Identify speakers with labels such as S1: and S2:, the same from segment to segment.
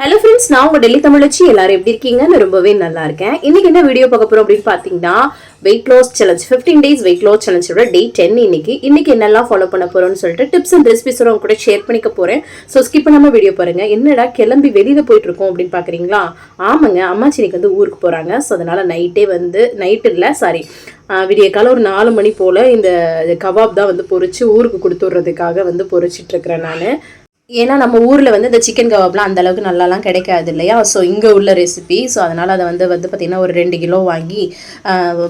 S1: Hello friends, நான் உங்கள் டெல்லி தமிழச்சி. எல்லாரும் எப்படி இருக்கீங்கன்னு ரொம்பவே நல்லா இருக்கேன். இன்னைக்கு என்ன வீடியோ பார்க்க போறோம் அப்படின்னு பார்த்தீங்கன்னா, weight loss challenge 15 days weight loss சேலஞ்சோட டே 10 இன்னைக்கு என்னெல்லாம் ஃபாலோ பண்ண போறோம்னு சொல்லிட்டு டிப்ஸ் அண்ட் ரெசிபிஸ் உங்க கூட ஷேர் பண்ணிக்க போறேன். ஸோ ஸ்கிப் பண்ணாம வீடியோ பாருங்க. என்னடா கிளம்பி வெளியில போயிட்டு இருக்கோம் அப்படின்னு பாக்குறீங்களா? ஆமாங்க, அம்மாச்சி இன்னைக்கு வந்து ஊருக்கு போறாங்க. ஸோ அதனால விடிய காலம் ஒரு 4 மணி போல இந்த கபாப் தான் வந்து பொரிச்சு ஊருக்கு கொடுத்து விடுறதுக்காக வந்து பொரிச்சிட்டு இருக்கிறேன் நான். ஏன்னா நம்ம ஊரில் வந்து இந்த சிக்கன் கபாப்லாம் அந்த அளவுக்கு நல்லாலாம் கிடைக்காது இல்லையா? ஸோ இங்கே உள்ள ரெசிபி. ஸோ அதனால் அதை வந்து பார்த்திங்கன்னா ஒரு 2 கிலோ வாங்கி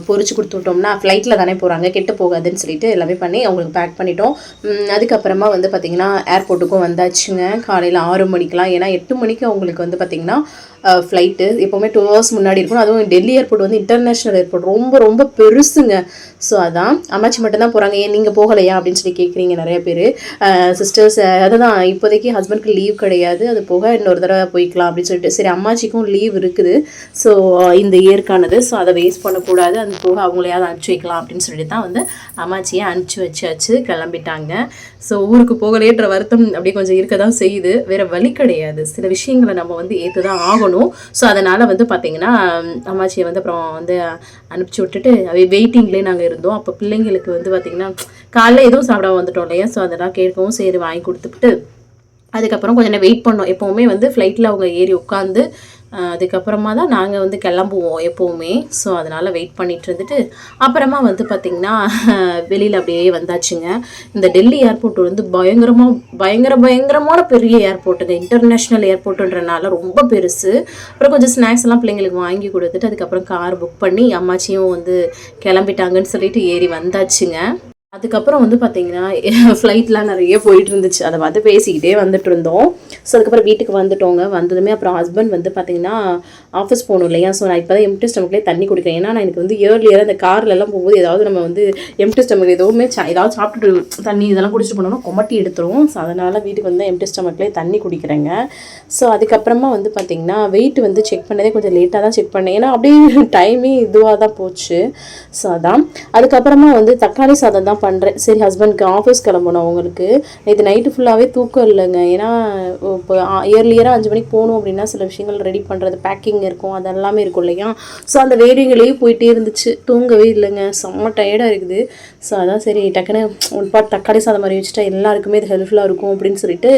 S1: பொரிச்சு கொடுத்து விட்டோம்னா ஃப்ளைட்டில் தானே போகிறாங்க, கெட்டு போகாதுன்னு சொல்லிட்டு எல்லாமே பண்ணி அவங்களுக்கு பேக் பண்ணிட்டோம். அதுக்கப்புறமா வந்து பார்த்திங்கன்னா ஏர்போர்ட்டுக்கும் வந்தாச்சுங்க காலையில் 6 மணிக்கெலாம். ஏன்னா 8 மணிக்கு அவங்களுக்கு வந்து பார்த்திங்கன்னா ஃப்ளைட்டு எப்போவுமே 2 hours முன்னாடி இருக்கும். அதுவும் டெல்லி ஏர்போர்ட் வந்து இன்டர்நேஷ்னல் ஏர்போர்ட், ரொம்ப ரொம்ப பெருசுங்க. ஸோ அதான் அம்மாச்சி மட்டும்தான் போகிறாங்க. ஏன் நீங்கள் போகலையா அப்படின்னு சொல்லி கேட்குறீங்க நிறைய பேர். சிஸ்டர்ஸ் அதுதான் இப்போதைக்கு ஹஸ்பண்ட்க்கு லீவ் கிடையாது, அது போக இன்னொரு தடவை போய்க்கலாம் அப்படின்னு சொல்லிட்டு சரி அம்மாச்சிக்கும் லீவ் இருக்குது. ஸோ இந்த இயற்கானது, ஸோ அதை வேஸ்ட் பண்ணக்கூடாது, அது போக அவங்களையாவது அனுப்பிச்சி வைக்கலாம் அப்படின்னு சொல்லிட்டு தான் வந்து அம்மாச்சியை அனுப்பிச்சி வச்சாச்சு, கிளம்பிட்டாங்க. ஸோ ஊருக்கு போகலேன்ற வருத்தம் அப்படியே கொஞ்சம் இருக்க தான் செய்யுது, வேறு வழி கிடையாது. சில விஷயங்களை நம்ம வந்து ஏற்று தான் ஆகணும். ஸோ அதனால் வந்து பார்த்திங்கன்னா அம்மாச்சியை வந்து அப்புறம் வந்து அனுப்பிச்சி விட்டுட்டு வெயிட்டிங்லேயே நாங்கள் இருந்தோம். அப்போ பிள்ளைங்களுக்கு வந்து பார்த்திங்கன்னா காலைல எதுவும் சாப்பிட வந்துட்டோம் இல்லையா? ஸோ அதெல்லாம் கேட்கவும் சரி வாங்கி கொடுத்துட்டு அதுக்கப்புறம் கொஞ்சம் நேரம் வெயிட் பண்ணோம். எப்போவுமே வந்து ஃப்ளைட்டில் அவங்க ஏறி உட்காந்து அதுக்கப்புறமா தான் நாங்கள் வந்து கிளம்புவோம் எப்போவுமே. ஸோ அதனால் வெயிட் பண்ணிட்டு இருந்துட்டு அப்புறமா வந்து பார்த்திங்கன்னா வெளியில் அப்படியே வந்தாச்சுங்க. இந்த டெல்லி ஏர்போர்ட் வந்து பயங்கரமான பெரிய ஏர்போர்ட்டுங்க, இன்டர்நேஷ்னல் ஏர்போர்ட்டுன்றனால ரொம்ப பெருசு. அப்புறம் கொஞ்சம் ஸ்நாக்ஸ் எல்லாம் பிள்ளைங்களுக்கு வாங்கி கொடுத்துட்டு அதுக்கப்புறம் கார் புக் பண்ணி அம்மாச்சியும் வந்து கிளம்பிட்டாங்கன்னு சொல்லிட்டு ஏறி வந்தாச்சுங்க. அதுக்கப்புறம் வந்து பார்த்திங்கன்னா ஃப்ளைட்லாம் நிறைய போயிட்டு இருந்துச்சு, அதை பார்த்து பேசிக்கிட்டே வந்துட்டு இருந்தோம். ஸோ அதுக்கப்புறம் வீட்டுக்கு வந்துட்டோங்க. வந்ததுமே அப்புறம் ஹஸ்பண்ட் வந்து பார்த்திங்கன்னா ஆஃபீஸ் போகணும் இல்லையா? ஸோ நான் இப்போ தான் எம்டி ஸ்டமக்லேயே தண்ணி குடிக்கிறேன். ஏன்னா நான் எனக்கு வந்து இயர்லியராக அந்த கார்லலாம் போகும்போது ஏதாவது நம்ம வந்து எம்டி ஸ்டமக் ஏதாவது சாப்பிட்டுட்டு தண்ணி இதெல்லாம் குடிச்சிட்டு போனோம்னா கொமட்டி எடுத்துரும். ஸோ அதனால் வீட்டுக்கு வந்து எம்டி ஸ்டமக்லேயே தண்ணி குடிக்கிறேங்க. ஸோ அதுக்கப்புறமா வந்து பார்த்திங்கன்னா வெயிட் வந்து செக் பண்ணதே கொஞ்சம் லேட்டாக தான் செக் பண்ணேன், ஏன்னா அப்படியே டைமே இதுவாக தான் போச்சு. ஸோ அதான் அதுக்கப்புறமா வந்து தக்காளி சாதம் தான் பண்ணுறேன். சரி ஹஸ்பண்ட்க்கு ஆஃபீஸ் கிளம்பணும் அவங்களுக்கு. நேற்று நைட்டு ஃபுல்லாகவே தூக்கம் இல்லைங்க. ஏன்னா இப்போ இயர்லியராக 5 மணிக்கு போகணும் அப்படின்னா சில விஷயங்கள் ரெடி பண்ணுறது, பேக்கிங் இருக்கும், அதெல்லாமே இருக்கும் இல்லையா? ஸோ அந்த வேலைகளே போயிட்டே இருந்துச்சு, தூங்கவே இல்லைங்க, செம்ம டயர்டாக இருக்குது. ஸோ அதான் சரி டக்குன்னு ஒன் பார்ட் தக்காளி சாதம் மாதிரி வச்சுட்டா எல்லாருக்குமே இது ஹெல்ப்ஃபுல்லாக இருக்கும் அப்படின்னு சொல்லிட்டு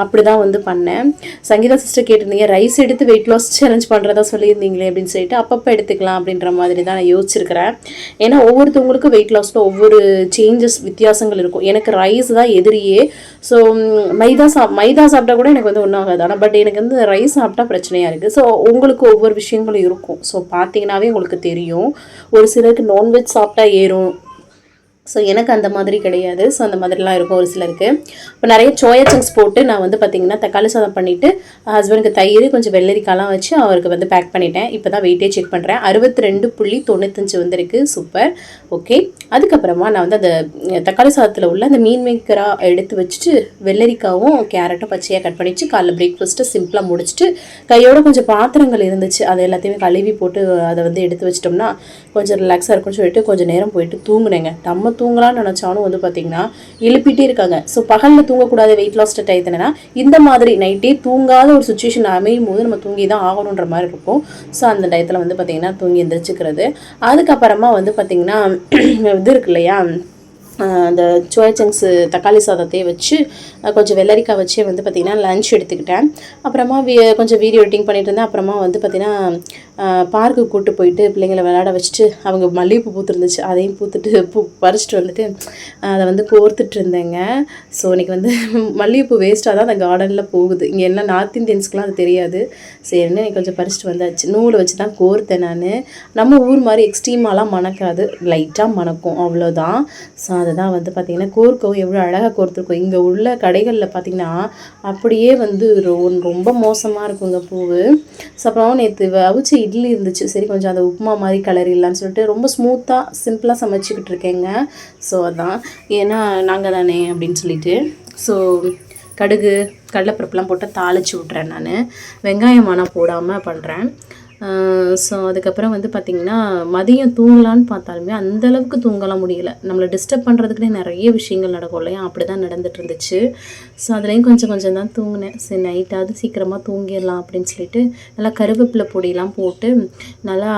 S1: அப்படி தான் வந்து பண்ணேன். சங்கீதா சிஸ்டர் கேட்டிருந்தீங்க ரைஸ் எடுத்து வெயிட் லாஸ் சேலஞ்ச் பண்ணுறதா சொல்லியிருந்தீங்களே அப்படின்னு சொல்லிட்டு அப்பப்போ எடுத்துக்கலாம் அப்படின்ற மாதிரி தான் நான் யோசிச்சிருக்கிறேன். ஏன்னா ஒவ்வொருத்தவங்களுக்கும் வெயிட் லாஸில் ஒவ்வொரு சேஞ்சஸ் வித்தியாசங்கள் இருக்கும். எனக்கு ரைஸ் தான் எதிரியே. ஸோ மைதா சாப்பிட்டா கூட எனக்கு வந்து ஒன்றும் ஆகாது, ஆனால் பட் எனக்கு வந்து ரைஸ் சாப்பிட்டா பிரச்சனையாக இருக்குது. ஸோ உங்களுக்கு ஒவ்வொரு விஷயங்களும் இருக்கும். ஸோ பார்த்தீங்கன்னாவே உங்களுக்கு தெரியும், ஒரு சிலருக்கு நான்வெஜ் சாப்பிட்டா ஏறும். ஸோ எனக்கு அந்த மாதிரி கிடையாது. ஸோ அந்த மாதிரிலாம் இருக்கும் ஒரு சிலருக்கு. இப்போ நிறைய சோயா சங்க்ஸ் போட்டு நான் வந்து பார்த்திங்கன்னா தக்காளி சாதம் பண்ணிவிட்டு ஹஸ்பண்டுக்கு தயிர் கொஞ்சம் வெள்ளரிக்காலாம் வச்சு அவருக்கு வந்து பேக் பண்ணிட்டேன். இப்போ தான் வெயிட்டே செக் பண்ணுறேன், 62.95 வந்திருக்கு. Super, okay. அதுக்கப்புறமா நான் வந்து அந்த தக்காளி சாதத்தில் உள்ள அந்த மீன் மேக்கராக எடுத்து வச்சுட்டு வெள்ளரிக்காவும் கேரட்டும் பச்சையாக கட் பண்ணிச்சு காலைல பிரேக்ஃபாஸ்ட்டு சிம்பிளாக முடிச்சுட்டு கையோட கொஞ்சம் பாத்திரங்கள் இருந்துச்சு, அதை எல்லாத்தையுமே கழுவி போட்டு அதை வந்து எடுத்து வச்சிட்டோம்னா கொஞ்சம் ரிலாக்ஸாக இருக்கும்னு சொல்லிட்டு கொஞ்சம் நேரம் போயிட்டு தூங்குனேங்க. நம்ம தூங்கலாம்னு நினச்சாலும் வந்து பார்த்திங்கன்னா எழுப்பிட்டே இருக்காங்க. ஸோ பகலில் தூங்கக்கூடாது வெயிட் லாஸ் டயத்துனா இந்த மாதிரி நைட்டே தூங்காத ஒரு சுச்சுவேஷன் அமையும் போது நம்ம தூங்கி தான் ஆகணுன்ற மாதிரி இருக்கும். ஸோ அந்த டயத்தில் வந்து பார்த்திங்கன்னா தூங்கி எந்திரிச்சிக்கிறது. அதுக்கப்புறமா வந்து பார்த்திங்கன்னா இது இருக்கு இல்லையா, அந்த சோயா சங்க்ஸு தக்காளி சாதத்தையே வச்சு கொஞ்சம் வெள்ளரிக்காய் வச்சு வந்து பார்த்திங்கன்னா லன்ச் எடுத்துக்கிட்டேன். அப்புறமா கொஞ்சம் வீடியோ எடிட்டிங் பண்ணிட்டு இருந்தேன். அப்புறமா வந்து பார்த்திங்கன்னா பார்க்கு கூப்பிட்டு போயிட்டு பிள்ளைங்களை விளையாட வச்சுட்டு அவங்க மல்லிகைப்பூ பூத்துருந்துச்சு, அதையும் பறிச்சுட்டு வந்துட்டு அதை வந்து கோர்த்துட்டு இருந்தேங்க. ஸோ இன்றைக்கி வந்து மல்லிகைப்பூ வேஸ்ட்டாக தான் அந்த கார்டனில் போகுது. இங்கே எல்லாம் நார்த் இந்தியன்ஸ்க்குலாம் அது தெரியாது. சரின்னு எனக்கு கொஞ்சம் பறிச்சுட்டு வந்தாச்சு. நூலை வச்சு தான் கோர்த்தேன் நான். நம்ம ஊர் மாதிரி எக்ஸ்ட்ரீமாலாம் மணக்காது, லைட்டாக மணக்கும், அவ்வளோதான். ஸோ அதுதான் வந்து பார்த்திங்கன்னா கோர்க்கவும் எவ்வளோ அழகாக கோர்த்துருக்கோம். இங்கே உள்ள கடைகளில் பார்த்திங்கன்னா அப்படியே வந்து ரொம்ப மோசமாக இருக்குங்க பூவு. ஸோ அப்புறம் நேற்று அவிச்சு இட்லி இருந்துச்சு, சரி கொஞ்சம் அந்த உப்புமா மாதிரி கலரிடலான்னு சொல்லிட்டு ரொம்ப ஸ்மூத்தாக சிம்பிளாக சமைச்சிக்கிட்டு இருக்கேங்க. ஸோ அதான் ஏன்னா நாங்கள் தானே அப்படின்னு சொல்லிட்டு ஸோ கடுகு கடலைப்பருப்புலாம் போட்டு தாளித்து விட்றேன் நான். வெங்காயம் ஆனால் போடாமல் பண்ணுறேன். ஸோ அதுக்கப்புறம் வந்து பார்த்திங்கன்னா மதியம் தூங்கலான்னு பார்த்தாலுமே அந்தளவுக்கு தூங்கலாம் முடியல. நம்மளை டிஸ்டர்ப் பண்ணுறதுக்குனே நிறைய விஷயங்கள் நடக்கும் இல்லையா, அப்படி தான் நடந்துட்டு இருந்துச்சு. ஸோ அதுலேயும் கொஞ்சம் கொஞ்சம் தான் தூங்கினேன். சரி நைட்டாவது சீக்கிரமாக தூங்கிடலாம் அப்படின்னு சொல்லிட்டு நல்லா கருவேப்பிலை பொடியெலாம் போட்டு நல்லா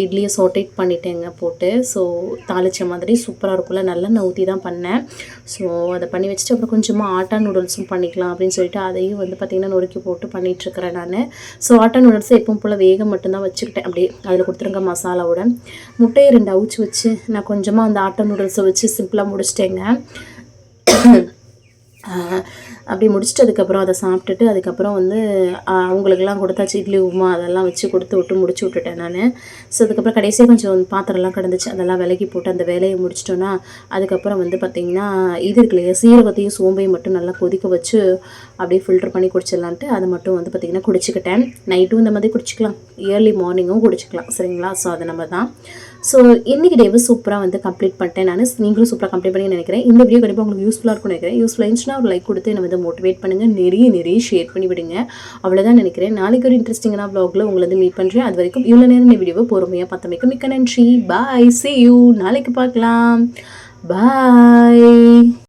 S1: இட்லியை சோட்டேட் பண்ணிட்டேங்க போட்டு. ஸோ தாளித்த மாதிரி சூப்பராக இருக்கும்ல, நல்லெண்ணெய் ஊற்றி தான் பண்ணேன். ஸோ அதை பண்ணி வச்சுட்டு அப்புறம் கொஞ்சமாக ஆட்டா நூடுல்ஸும் பண்ணிக்கலாம் அப்படின்னு சொல்லிட்டு அதையும் வந்து பார்த்திங்கன்னா நொறுக்கி போட்டு பண்ணிகிட்ருக்கிறேன் நான். ஸோ ஆட்டா நூடுல்ஸ் எப்பவும் போல் வேக மட்டும்தான் வச்சுக்கிட்டேன். அப்படியே அதில் கொடுத்துருங்க மசாலாவோட. முட்டையை 2 அவிச்சு வச்சு நான் கொஞ்சமாக அந்த ஆட்டா நூடுல்ஸை வச்சு சிம்பிளாக முடிச்சிட்டேங்க. அப்படி முடிச்சுட்டு அதுக்கப்புறம் அதை சாப்பிட்டுட்டு அதுக்கப்புறம் வந்து அவங்களுக்கெல்லாம் கொடுத்தாச்சு. இட்லி உப்புமா அதெல்லாம் வச்சு கொடுத்து விட்டு முடிச்சு விட்டுட்டேன் நான். ஸோ அதுக்கப்புறம் கடைசியாக கொஞ்சம் பாத்திரம்லாம் கிடந்துச்சு, அதெல்லாம் விலக்கி போட்டு அந்த வேலையை முடிச்சிட்டோன்னா அதுக்கப்புறம் வந்து பார்த்திங்கன்னா இது இருக்கு இல்லையா, சீரகத்தையும் சோம்பையும் மட்டும் நல்லா கொதிக்க வச்சு அப்படியே ஃபில்டர் பண்ணி குடிச்சிடலான்ட்டு அதை மட்டும் வந்து பார்த்திங்கன்னா குடிச்சிக்கிட்டேன். நைட்டும் இந்த மாதிரி குடிச்சிக்கலாம், ஏர்லி மார்னிங்கும் குடிச்சிக்கலாம், சரிங்களா. ஸோ அது நம்ம தான். ஸோ இன்றைக்கி டேவை சூப்பராக வந்து கம்ப்ளீட் பண்ணிட்டேன் நான். நீங்களும் சூப்பராக கம்ப்ளீட் பண்ணி நினைக்கிறேன். இந்த வீடியோ கண்டிப்பாக உங்களுக்கு யூஸ்ஃபுல்லாக இருக்கும்னு நினைக்கிறேன். யூஸ்ஃபுல்லாக இருந்துச்சுன்னா ஒரு லைக் கொடுத்து என்னை வந்து மோட்டிவேட் பண்ணுங்கள், நிறைய ஷேர் பண்ணி விடுங்க. அவ்வளோதான் நினைக்கிறேன். நாளைக்கு ஒரு இன்ட்ரெஸ்டிங்கான வ்ளாகில் உங்களை வந்து மீட் பண்ணுறேன். அது வரைக்கும் இவ்வளோ நேரம் இந்த வீடியோவை பொறுமையாக பார்த்தமைக்கு மிக்க நன்றி. பாய், see you, நாளைக்கு பார்க்கலாம். பாய்.